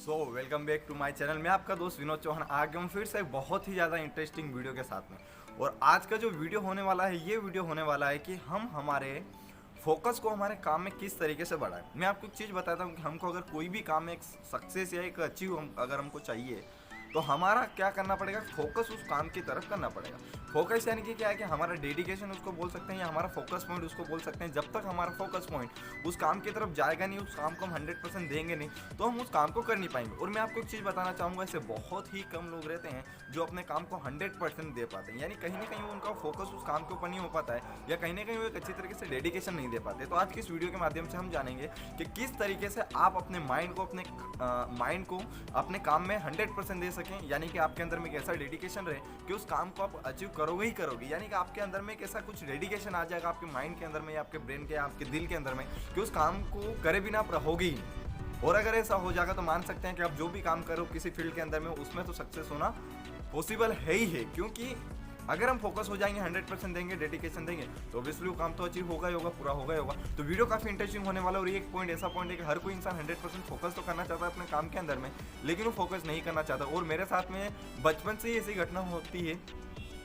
Welcome back to my channel. मैं आपका दोस्त विनोद चौहान आ गया हूँ फिर से एक बहुत ही ज़्यादा इंटरेस्टिंग वीडियो के साथ में। और आज का जो वीडियो होने वाला है, ये वीडियो होने वाला है कि हम हमारे फोकस को हमारे काम में किस तरीके से बढ़ाएं। मैं आपको एक चीज़ बताता हूँ कि हमको अगर कोई भी काम में एक सक्सेस या एक अचीव अगर हमको चाहिए तो हमारा क्या करना पड़ेगा, फोकस उस काम की तरफ करना पड़ेगा। फोकस यानी कि क्या है कि हमारा डेडिकेशन उसको बोल सकते हैं या हमारा फोकस पॉइंट उसको बोल सकते हैं। जब तक हमारा फोकस पॉइंट उस काम की तरफ जाएगा नहीं, उस काम को हम 100% देंगे नहीं, तो हम उस काम को कर नहीं पाएंगे। और मैं आपको एक चीज़ बताना चाहूँगा, ऐसे बहुत ही कम लोग रहते हैं जो अपने काम को 100% दे पाते हैं। यानी कहीं ना कहीं उनका फोकस उस काम के ऊपर नहीं हो पाता है या कहीं ना कहीं वो एक अच्छी तरीके से डेडिकेशन नहीं दे पाते। तो आज की इस वीडियो के माध्यम से हम जानेंगे कि किस तरीके से आप अपने माइंड को अपने काम में 100% दे सकें, यानी कि आपके अंदर में एक ऐसा डेडिकेशन रहे कि उस काम को आप अचीव करोगे ही करोगे। यानी कि आपके अंदर में एक ऐसा कुछ डेडिकेशन आ जाएगा आपके माइंड के अंदर में या आपके ब्रेन के, आपके दिल के अंदर में, कि उस काम को करे बिना आप रहोगे ही नहीं। और अगर ऐसा हो जाएगा तो मान सकते हैं कि आप जो भी काम करो किसी फील्ड के अंदर में, उसमें तो सक्सेस होना पॉसिबल है ही है। क्योंकि अगर हम फोकस हो जाएंगे, 100% देंगे, डेडिकेशन देंगे, तो ऑब्वियसली वो काम तो अचीव होगा ही होगा, पूरा होगा ही होगा। तो वीडियो काफ़ी इंटरेस्टिंग होने वाला है। और ये एक पॉइंट ऐसा पॉइंट है कि हर कोई इंसान 100% फोकस तो करना चाहता है अपने काम के अंदर में, लेकिन वो फोकस नहीं करना चाहता। और मेरे साथ में बचपन से ही ऐसी घटना होती है।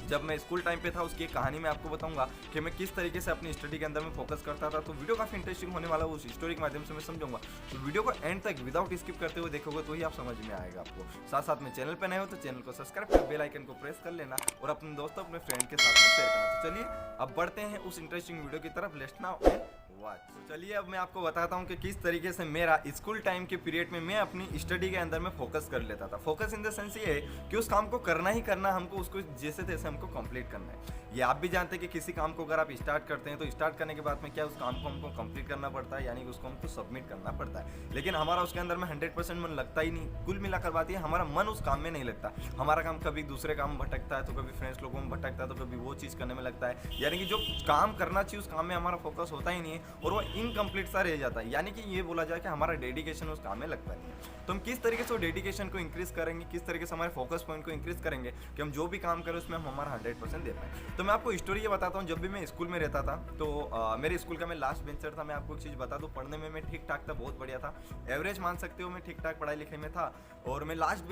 जब मैं स्कूल टाइम पे था, उसकी एक कहानी मैं आपको बताऊंगा कि मैं किस तरीके से अपनी स्टडी के अंदर में फोकस करता था। तो वीडियो काफ़ी इंटरेस्टिंग होने वाला है, उस स्टोरी के माध्यम से मैं समझाऊंगा। तो वीडियो को एंड तक विदाउट स्किप करते हुए देखोगे तो ही आप समझ में आएगा आपको। साथ साथ में चैनल पर नए हो तो चैनल को सब्सक्राइब कर बेल आइकन को प्रेस कर लेना और अपने दोस्तों, अपने फ्रेंड के साथ में शेयर करना। तो चलिए अब बढ़ते हैं उस इंटरेस्टिंग वीडियो की तरफ। Let's now watch. तो चलिए अब मैं आपको बताता हूँ कि किस तरीके से मेरा स्कूल टाइम के पीरियड में मैं अपनी स्टडी के अंदर में फोकस कर लेता था। फोकस इन द सेंस ये है कि उस काम को करना ही करना, हमको उसको जैसे तैसे हमको कंप्लीट करना है। ये आप भी जानते हैं कि किसी काम को अगर आप स्टार्ट करते हैं तो स्टार्ट करने के बाद में क्या उस काम को हमको कंप्लीट करना पड़ता है, यानी कि उसको हमको सबमिट करना पड़ता है। लेकिन हमारा उसके अंदर में 100% मन लगता ही नहीं। कुल मिलाकर बात ये, हमारा मन उस काम में नहीं लगता। हमारा काम कभी दूसरे काम में भटकता है, तो कभी फ्रेंड्स लोगों में भटकता है, तो कभी वो चीज़ करने में लगता है। यानी कि जो काम करना चाहिए उस काम में हमारा फोकस होता ही नहीं है और वो इनकम्प्लीट सा रह जाता है। यानी कि ये बोला जाए कि हमारा डेडिकेशन उस काम में लगता नहीं है। तो हम किस तरीके से वो डेडिकेशन को इंक्रीज करेंगे, किस तरीके से हमारे फोकस पॉइंट को इंक्रीज करेंगे कि हम जो भी काम करें उसमें हम हमारा 100% दे पाएं। तो मैं आपको स्टोरी ये बताता हूँ। जब भी मैं स्कूल में रहता था तो मेरे स्कूल का मैं लास्ट बेंचर था। मैं आपको एक चीज़ बता दूँ, पढ़ने में मैं ठीक ठाक था, बहुत बढ़िया था, एवरेज मान सकते हो। मैं ठीक ठाक पढ़ाई लिखाई में था और मैं लास्ट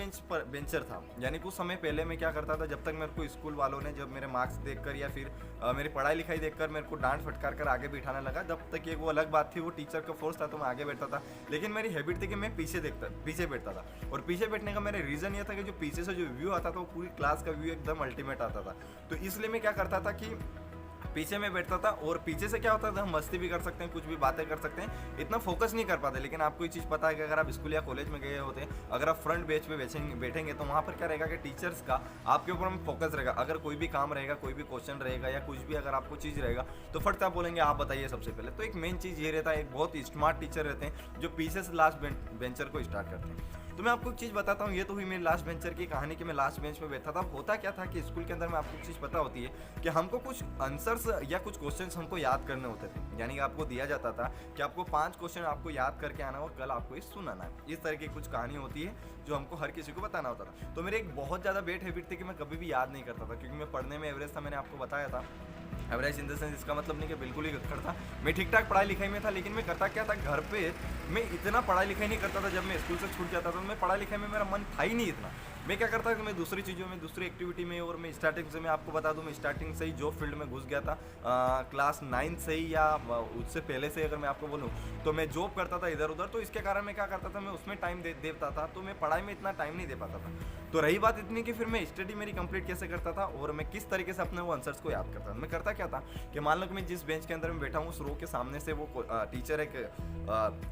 बेंचर था। यानी कुछ समय पहले मैं क्या करता था, जब तक मेरे को स्कूल वालों ने जब मेरे मार्क्स देखकर या फिर मेरी पढ़ाई लिखाई देखकर मेरे को डांट फटकार कर आगे बिठाने लगा, जब तक ये वो अलग बात थी, वो टीचर का फोर्स था तो मैं आगे बैठता था। लेकिन मेरी हैबिट थी कि मैं पीछे बैठता था। और पीछे बैठने का मेरा रीज़न ये था कि जो पीछे से जो व्यू आता था वो पूरी क्लास का व्यू एकदम अल्टीमेट आता था। तो इसलिए मैं क्या करता था कि पीछे में बैठता था। और पीछे से क्या होता था, हम मस्ती भी कर सकते हैं, कुछ भी बातें कर सकते हैं, इतना फोकस नहीं कर पाते। लेकिन आपको ये चीज़ पता है कि अगर आप स्कूल या कॉलेज में गए होते हैं, अगर आप फ्रंट बेंच पे बैठेंगे तो वहाँ पर क्या रहेगा कि टीचर्स का आपके ऊपर में फोकस रहेगा। अगर कोई भी काम रहेगा, कोई भी क्वेश्चन रहेगा या कुछ भी अगर आपको चीज़ रहेगा तो फट से आप बोलेंगे आप बताइए सबसे पहले। तो एक मेन चीज़ ये रहता है, एक बहुत स्मार्ट टीचर रहते हैं जो पीछे से लास्ट बेंचर को स्टार्ट करते हैं। तो मैं आपको एक चीज़ बताता हूँ, ये तो हुई मेरी लास्ट बेंचर की कहानी कि मैं लास्ट बेंच पे बैठा था। होता क्या था कि स्कूल के अंदर में आपको एक चीज़ पता होती है कि हमको कुछ आंसर्स या कुछ क्वेश्चंस हमको याद करने होते थे। यानी कि आपको दिया जाता था कि आपको 5 क्वेश्चन आपको याद करके आना और कल आपको ये सुनाना है। इस तरह की कुछ कहानी होती है जो हमको हर किसी को बताना होता था। तो मेरी एक बहुत ज़्यादा बैड हैबिट थी कि मैं कभी भी याद नहीं करता था, क्योंकि मैं पढ़ने में एवरेज था, मैंने आपको बताया था। एवरेज इन द सेंस इसका मतलब नहीं कि बिल्कुल ही गट्ठर था। मैं ठीक ठाक पढ़ाई लिखाई में था, लेकिन मैं करता क्या था, घर पे मैं इतना पढ़ाई लिखाई नहीं करता था। जब मैं स्कूल से छूट जाता था तो मैं पढ़ाई लिखाई में मेरा मन था ही नहीं इतना। मैं क्या करता कि मैं दूसरी चीज़ों में, दूसरी एक्टिविटी में, और मैं स्टार्टिंग से, मैं आपको बता दूं, मैं स्टार्टिंग से ही जॉब फील्ड में घुस गया था। क्लास 9 से ही या उससे पहले से अगर मैं आपको बोलूँ तो मैं जॉब करता था इधर उधर। तो इसके कारण मैं क्या करता था, मैं उसमें टाइम देता था, तो मैं पढ़ाई में इतना टाइम नहीं दे पाता था। तो रही बात इतनी कि फिर मैं स्टडी मेरी कंप्लीट कैसे करता था और मैं किस तरीके से अपने वो आंसर्स को याद करता था। मैं करता क्या था कि मान लो कि मैं जिस बेंच के अंदर में बैठा हूँ, उस रो के सामने से वो टीचर एक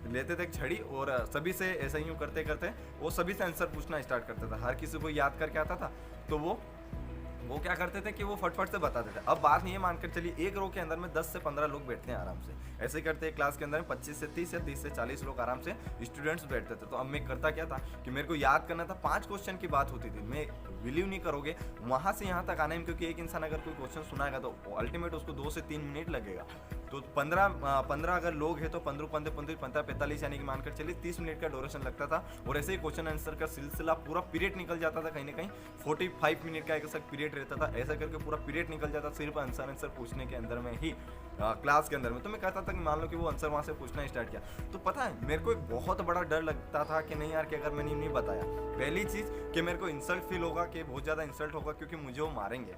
लेते थे एक छड़ी और सभी से ऐसा ही करते करते वो सभी से आंसर पूछना स्टार्ट करता था। हर किसी को याद करके आता था। तो वो क्या करते थे कि वो फटफट से बताते थे। अब बात नहीं है, मानकर चलिए एक रो के अंदर में 10 से 15 लोग बैठते हैं आराम से। ऐसे करते हैं क्लास के अंदर में 25 से 30 या 30 से 40 लोग आराम से स्टूडेंट्स बैठते थे। तो अब मैं करता क्या था कि मेरे को याद करना था, 5 क्वेश्चन की बात होती थी। मैं बिलीव नहीं करोगे, वहाँ से यहाँ तक आने में, क्योंकि एक इंसान अगर कोई क्वेश्चन सुनाएगा तो अल्टीमेट उसको 2 से 3 मिनट लगेगा। तो 15 अगर लोग हैं तो 15 यानी कि मानकर चलिए 30 मिनट का ड्यूरेशन लगता था। और ऐसे ही क्वेश्चन आंसर का सिलसिला पूरा पीरियड निकल जाता था, कहीं ना कहीं 45 मिनट का एक ऐसा पीरियड रहता था। ऐसा करके पूरा पीरियड निकल जाता सिर्फ आंसर पूछने के अंदर में ही, क्लास के अंदर में। तो मैं कहता था कि मान लो कि वो आंसर वहाँ से पूछना स्टार्ट किया, तो पता है मेरे को एक बहुत बड़ा डर लगता था कि नहीं यार, कि अगर मैंने नहीं बताया, पहली चीज़ कि मेरे को इंसल्ट फील होगा, कि बहुत ज़्यादा इंसल्ट होगा क्योंकि मुझे वो मारेंगे।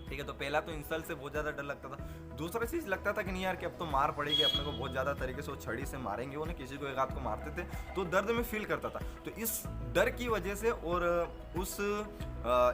ठीक है, तो पहला तो इंसल्ट से बहुत ज़्यादा डर लगता था। दूसरा चीज़ लगता था कि नहीं यार, कि अब तो मार पड़ेगी अपने को बहुत ज़्यादा तरीके से, वो छड़ी से मारेंगे, उन्हें किसी को एक हाथ को मारते थे, तो दर्द में फील करता था। तो इस डर की वजह से और उस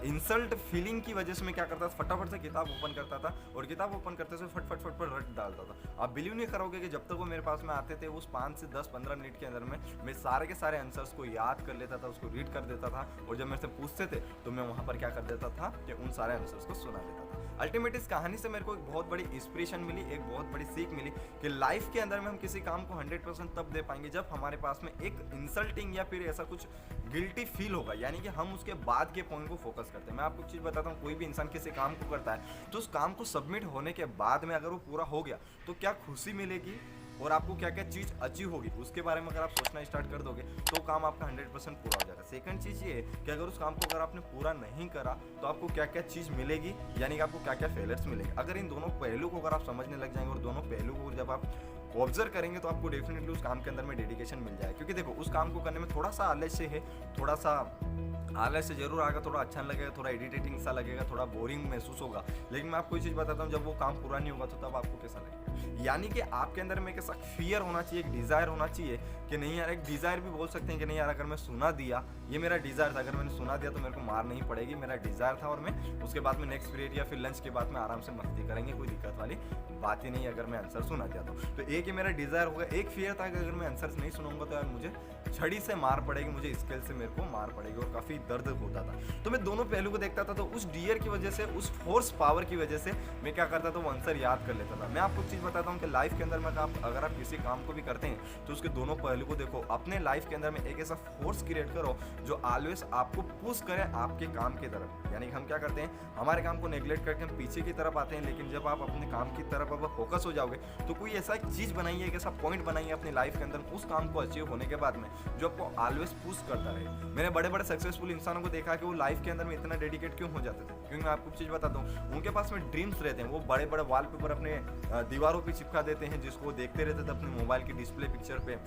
इंसल्ट फीलिंग की वजह से मैं क्या करता था, फटाफट से किताब ओपन करता था और किताब ओपन करते से फट रट डालता था। आप बिलीव नहीं करोगे कि जब तक वो मेरे पास में आते थे, उस 5 से 10-15 मिनट के अंदर में मैं सारे के सारे आंसर्स को याद कर लेता था, उसको रीड कर देता था। और जब मेरे से पूछते थे तो मैं वहाँ पर क्या कर देता था कि उन सारे आंसर्स को सुना देता था। अल्टीमेट इस कहानी से मेरे को एक बहुत बड़ी इंस्पिरेशन मिली, एक बहुत बड़ी सीख मिली कि लाइफ के अंदर में हम किसी काम को 100% तब दे पाएंगे जब हमारे पास में एक इंसल्टिंग या फिर ऐसा कुछ गिल्टी फील होगा, यानी कि हम उसके बाद के पॉइंट को फोकस करते हैं। मैं आपको एक चीज़ बताता हूँ, कोई भी इंसान किसी काम को करता है तो उस काम को सबमिट होने के बाद में अगर वो पूरा हो गया तो क्या खुशी मिलेगी और आपको क्या क्या चीज़ अचीव होगी, उसके बारे में अगर आप सोचना स्टार्ट कर दोगे तो काम आपका 100% पूरा हो जाएगा। सेकंड चीज़ ये है कि अगर उस काम को अगर आपने पूरा नहीं करा तो आपको क्या क्या चीज़ मिलेगी, यानी कि आपको क्या क्या फेलियर्स मिलेंगे। अगर इन दोनों पहलू को अगर आप समझने लग जाएंगे और दोनों पहलू को जब आप ऑब्जर्व करेंगे तो आपको डेफिनेटली उस काम के अंदर में डेडिकेशन मिल जाएगा। क्योंकि देखो, उस काम को करने में थोड़ा सा आलस्य है, थोड़ा सा आलस्य जरूर आएगा, थोड़ा अच्छा लगेगा, थोड़ा इरिटेटिंग सा लगेगा, थोड़ा बोरिंग महसूस होगा। लेकिन मैं आपको एक चीज़ बताता हूँ, जब वो काम पूरा नहीं होगा तो तब आपको कैसा लगेगा। यानी कि आपके अंदर में एक ऐसा फियर होना चाहिए, एक डिज़ायर होना चाहिए कि नहीं यार, एक डिज़ायर भी बोल सकते हैं कि नहीं यार, अगर मैं सुना दिया, ये मेरा डिज़ायर था, अगर मैंने सुना दिया तो मेरे को मार नहीं पड़ेगी, मेरा डिज़ायर था और मैं उसके बाद में नेक्स्ट पीरियड या फिर लंच के बाद में आराम से मस्ती करेंगे, कोई दिक्कत वाली बात ही नहीं है अगर मैं आंसर सुना दिया तो एक ही मेरा डिज़ायर होगा। एक फियर था कि अगर मैं आंसर नहीं सुनूंगा तो यार मुझे छड़ी से मार पड़ेगी, मुझे स्केल से मेरे को मार पड़ेगी और काफ़ी दर्द होता था। तो मैं दोनों पहलू को देखता था, तो उस डियर की वजह से, उस फोर्स पावर की वजह से मैं क्या करता था, वो आंसर याद कर लेता था। मैं आपको एक चीज़ बताता हूँ कि लाइफ के अंदर में अगर आप किसी काम को भी करते हैं तो उसके दोनों पहलू को देखो। अपने लाइफ के अंदर में एक ऐसा फोर्स क्रिएट करो जो ऑलवेज आपको पुश करे आपके काम की तरफ। यानी कि हम क्या करते हैं, हमारे काम को नेग्लेक्ट करके हम पीछे की तरफ आते हैं, लेकिन जब आप अपने काम की तरफ अब फोकस हो जाओगे तो कोई ऐसा चीज़ बनाइए, एक ऐसा पॉइंट बनाइए अपनी लाइफ के अंदर उस काम को अचीव होने के बाद में जो आपको ऑलवेज पुश करता रहे। मैंने बड़े बड़े सक्सेसफुल इंसानों को देखा कि वो लाइफ के अंदर में इतना डेडिकेट क्यों हो जाते थे, क्योंकि मैं आपको एक चीज़ बताता हूँ, उनके पास में ड्रीम्स रहते हैं। वो बड़े बड़े वॉलपेपर अपने दीवारों पर चिपका देते हैं, जिसको देखते रहते थे अपने मोबाइल की डिस्प्ले पिक्चर पे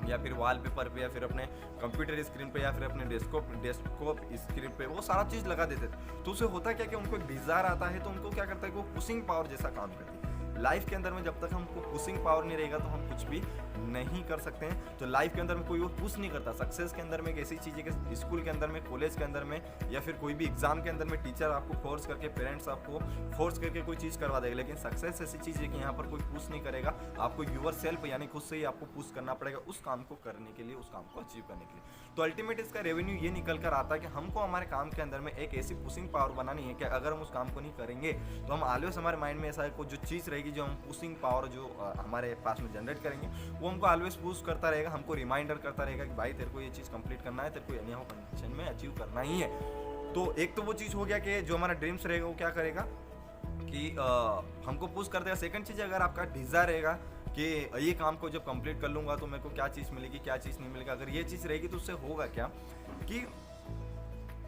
या फिर वॉलपेपर पे या फिर अपने कंप्यूटर स्क्रीन पे या फिर अपने डेस्कटॉप स्क्रीन पे, वो सारा चीज़ लगा देते थे। तो उससे होता क्या कि उनको एक डिज़ायर आता है तो उनको क्या करता है कि वो पुशिंग पावर जैसा काम करती है। लाइफ के अंदर में जब तक हमको पुशिंग पावर नहीं रहेगा तो हम कुछ भी नहीं कर सकते हैं। तो लाइफ के अंदर में कोई वो पुश नहीं करता। सक्सेस के अंदर में एक ऐसी चीज़ है कि स्कूल के अंदर में, कॉलेज के अंदर में या फिर कोई भी एग्जाम के अंदर में टीचर आपको फोर्स करके, पेरेंट्स आपको फोर्स करके कोई चीज़ करवा देगा। लेकिन सक्सेस ऐसी चीज़ है कि यहाँ पर कोई पुश नहीं करेगा, आपको यूर सेल्फ यानी खुद से ही आपको पुश करना पड़ेगा उस काम को करने के लिए, उस काम को अचीव करने के लिए। तो अल्टीमेट इसका रेवेन्यू ये निकल कर आता है कि हमको हमारे काम के अंदर में एक ऐसी पुशिंग पावर बनानी है कि अगर हम उस काम को नहीं करेंगे तो हम ऑलवेज हमारे माइंड में ऐसा जो चीज़ रहेगी, जो हम पुशिंग पावर जो हमारे पास में जनरेट करेंगे, वो हमको ऑलवेज पुश करता रहेगा, हमको रिमाइंडर करता रहेगा कि भाई तेरे को ये चीज़ कंप्लीट करना है, तेरे को एनी हाउ कंडीशन में अचीव करना ही है। तो एक तो वो चीज़ हो गया कि जो हमारा ड्रीम्स रहेगा वो क्या करेगा कि हमको पुश कर देगा। सेकंड चीज़, अगर आपका डिज़ायर रहेगा कि ये काम को जब कंप्लीट कर लूँगा तो मेरे को क्या चीज़ मिलेगी, क्या चीज़ नहीं मिलेगा, अगर ये चीज़ रहेगी तो उससे होगा क्या कि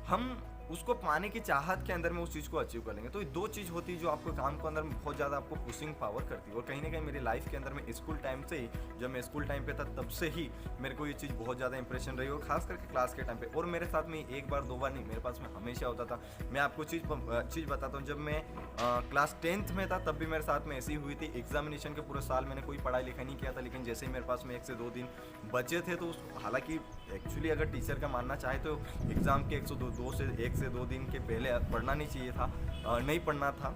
हम उसको पाने की चाहत के अंदर में उस चीज़ को अचीव कर लेंगे। तो ये दो चीज़ होती है जो आपको काम के अंदर में बहुत ज़्यादा आपको पुशिंग पावर करती है। और कहीं ना कहीं मेरी लाइफ के अंदर में स्कूल टाइम से ही, जब मैं स्कूल टाइम पे था तब से ही मेरे को ये चीज़ बहुत ज़्यादा इंप्रेशन रही, और खास करके क्लास के टाइम पे। और मेरे साथ में एक बार 2 बार नहीं, मेरे पास में हमेशा होता था। मैं आपको चीज़ बताता हूँ, जब मैं क्लास 10th में था तब भी मेरे साथ में ऐसी हुई थी। एग्जामिनेशन के पूरे साल मैंने कोई पढ़ाई लिखाई नहीं किया था, लेकिन जैसे ही मेरे पास में 1 से 2 दिन बचे थे तो हालांकि एक्चुअली अगर टीचर का मानना चाहे तो एग्ज़ाम के 1 से 2 दिन के पहले पढ़ना नहीं चाहिए था, नहीं पढ़ना था,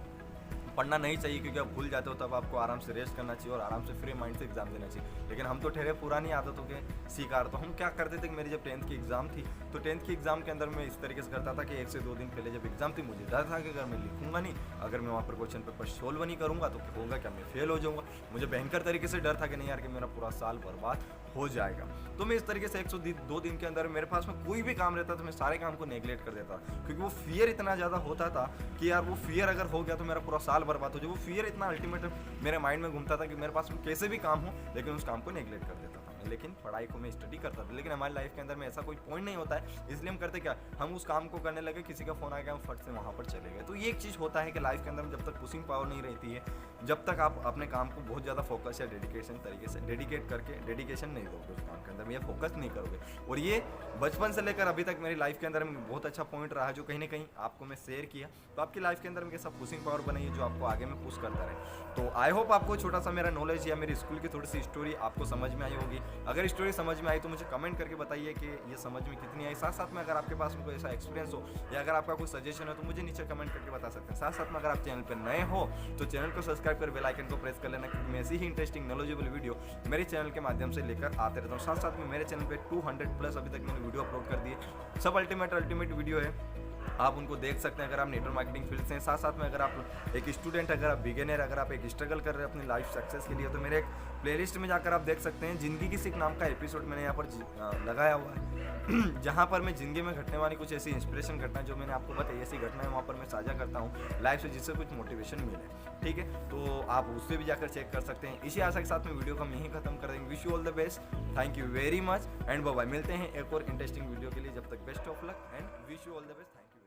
पढ़ना नहीं चाहिए, क्योंकि आप भूल जाते हो तब आपको आराम से रेस्ट करना चाहिए और आराम से फ्री माइंड से एग्जाम देना चाहिए। लेकिन हम तो ठहरे पुरानी आदतों के शिकार। तो हम क्या करते थे कि मेरी जब 10th की एग्ज़ाम थी तो 10th की एग्ज़ाम के अंदर मैं इस तरीके से करता था कि 1 से 2 दिन पहले जब एग्जाम थी मुझे डर था कि अगर मैं लिखूंगा नहीं, अगर मैं वहाँ पर क्वेश्चन पेपर सोल्व नहीं करूँगा तो होगा क्या, मैं फेल हो जाऊँगा। मुझे भयंकर तरीके से डर था कि नहीं यार कि मेरा पूरा साल बर्बाद हो जाएगा। तो मैं इस तरीके से 102 दिन के अंदर मेरे पास में कोई भी काम रहता था, मैं सारे काम को नेग्लेक्ट कर देता, क्योंकि वो फियर इतना ज़्यादा होता था कि यार वो फियर अगर हो गया तो मेरा पूरा साल साल बर्बाद हो जाए। वो फियर इतना अल्टीमेट मेरे माइंड में घूमता था कि मेरे पास कैसे भी काम हो लेकिन उस काम को नेगलेक्ट कर देता था। लेकिन पढ़ाई को मैं स्टडी करता था, लेकिन हमारी लाइफ के अंदर में ऐसा कोई पॉइंट नहीं होता है, इसलिए हम करते क्या, हम उस काम को करने लगे, किसी का फोन आ गया हम फट से वहाँ पर चले गए। तो ये एक चीज़ होता है कि लाइफ के अंदर में जब तक पुशिंग पावर नहीं रहती है, जब तक आप अपने काम को बहुत ज़्यादा फोकस या डेडिकेशन तरीके से डेडिकेट करके डेडिकेशन नहीं दोगे उस काम के अंदर में, या फोकस नहीं करोगे। और ये बचपन से लेकर अभी तक मेरी लाइफ के अंदर में बहुत अच्छा पॉइंट रहा, जो कहीं ना कहीं आपको मैं शेयर किया। तो आपकी लाइफ के अंदर में कैसा पुशिंग पावर बनाइए जो आपको आगे में पुश करता रहे। तो आई होप आपको छोटा सा मेरा नॉलेज या मेरी स्कूल की थोड़ी सी स्टोरी आपको समझ में आई होगी। अगर स्टोरी समझ में आई तो मुझे कमेंट करके बताइए कि ये समझ में कितनी आई। साथ साथ में अगर आपके पास में कोई ऐसा एक्सपीरियंस हो या अगर आपका कोई सजेशन हो तो मुझे नीचे कमेंट करके बता सकते हैं। साथ साथ में अगर आप चैनल पर नए हो तो चैनल को सब्सक्राइब कर बेल आइकन को प्रेस कर लेना, क्योंकि मैं ऐसी ही इंटरेस्टिंग नॉलेजेबल वीडियो मेरे चैनल के माध्यम से लेकर आते रहता हूँ। साथ साथ में मेरे चैनल पे 200 प्लस अभी तक मैंने वीडियो अपलोड कर दिए, सब अल्टीमेट वीडियो है, आप उनको देख सकते हैं अगर आप नेटवर्क मार्केटिंग फील्ड से हैं। साथ साथ में अगर आप एक स्टूडेंट, अगर आप बिगिनर, अगर आप एक स्ट्रगल कर रहे हैं अपनी लाइफ सक्सेस के लिए, तो मेरे एक प्लेलिस्ट में जाकर आप देख सकते हैं जिंदगी की सीख नाम का एपिसोड मैंने यहाँ पर लगाया हुआ है जहाँ पर मैं ज़िंदगी में घटने वाली कुछ ऐसी इंस्पिरेशन घटना जो मैंने आपको बताई, ऐसी घटनाएं वहाँ पर मैं साझा करता हूँ लाइफ से, जिससे कुछ मोटिवेशन मिले। ठीक है, तो आप उससे भी जाकर चेक कर सकते हैं। इसी आशा के साथ में वीडियो को हम यहीं खत्म कर देंगे। Wish you all the best, thank you very much and bye bye. मिलते हैं एक और इंटरेस्टिंग वीडियो के लिए, जब तक best of luck and wish you all the best. Thank you.